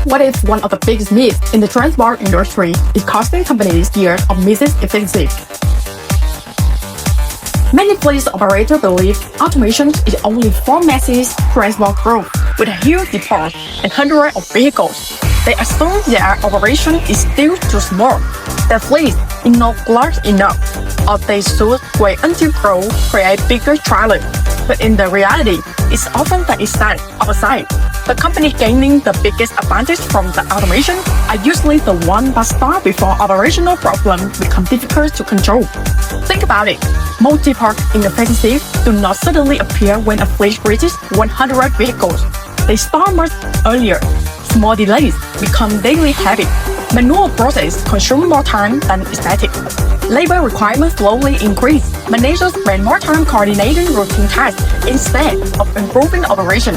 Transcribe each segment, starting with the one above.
what is one of the biggest myths in the transport industry is costing companies years of missing efficiency. Many fleet operators believe automation is only for massive transport growth with a huge depot and hundreds of vehicles. They assume their operation is still too small, their fleet is not large enough, or they should wait until growth create bigger trailers. But in the reality, it's often the exact opposite. The companies gaining the biggest advantage from the automation are usually the ones that start before operational problems become difficult to control. Think about it. Multi-part inefficiencies do not suddenly appear when a fleet reaches 100 vehicles. They start much earlier. Small delays become daily habit. Manual processes consume more time than expected. Labor requirements slowly increase. Managers spend more time coordinating routine tasks instead of improving operation.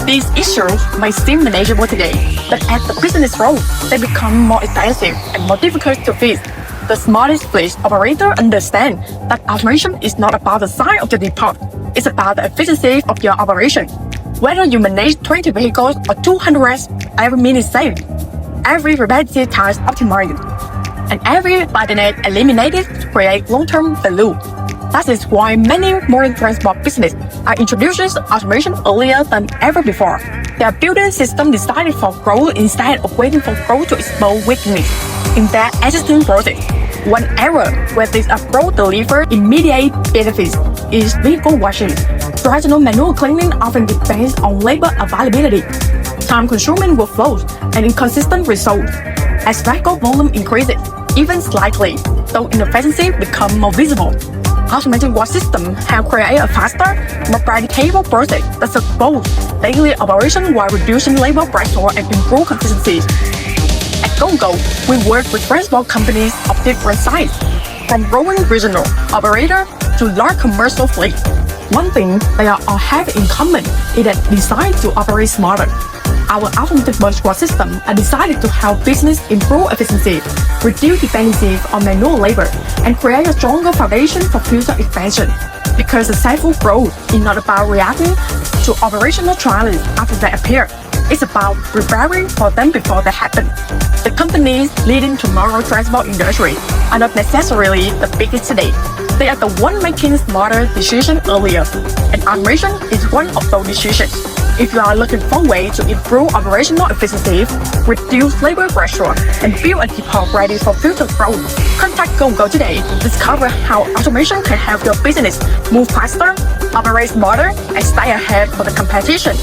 These issues may seem manageable today, but as the business grows, they become more expensive and more difficult to fix. The smartest fleet operators understand that automation is not about the size of the depot, it's about the efficiency of your operation. Whether you manage 20 vehicles or 200, every minute saved, every repetitive task optimized, and every bottleneck eliminated to create long-term value. That is why many modern transport businesses are introducing automation earlier than ever before. They are building systems designed for growth instead of waiting for growth to expose weakness in their existing process. One area where this approach delivers immediate benefits is vehicle washing. Traditional manual cleaning often depends on labor availability, time-consuming workflows, and inconsistent results. As vehicle volume increases, even slightly, though inefficiency becomes more visible. Automated wash systems have created a faster, more predictable process that supports daily operation while reducing labor pressure and improve consistency. At Go&Go, we work with transport companies of different sizes, from growing regional operators to large commercial fleets. One thing they all have in common is that designed to operate smarter. Our automated wash systems are designed to help business improve efficiency, reduce dependency on manual labor, and create a stronger foundation for future expansion. Because successful growth is not about reacting to operational challenges after they appear, it's about preparing for them before they happen. The companies leading tomorrow's transport industry are not necessarily the biggest today. They are the ones making smarter decisions earlier, and automation is one of those decisions. If you are looking for ways to improve operational efficiency, reduce labor pressure, and build a depot ready for future growth, contact Go&Go today to discover how automation can help your business move faster, operate smarter, and stay ahead of the competition.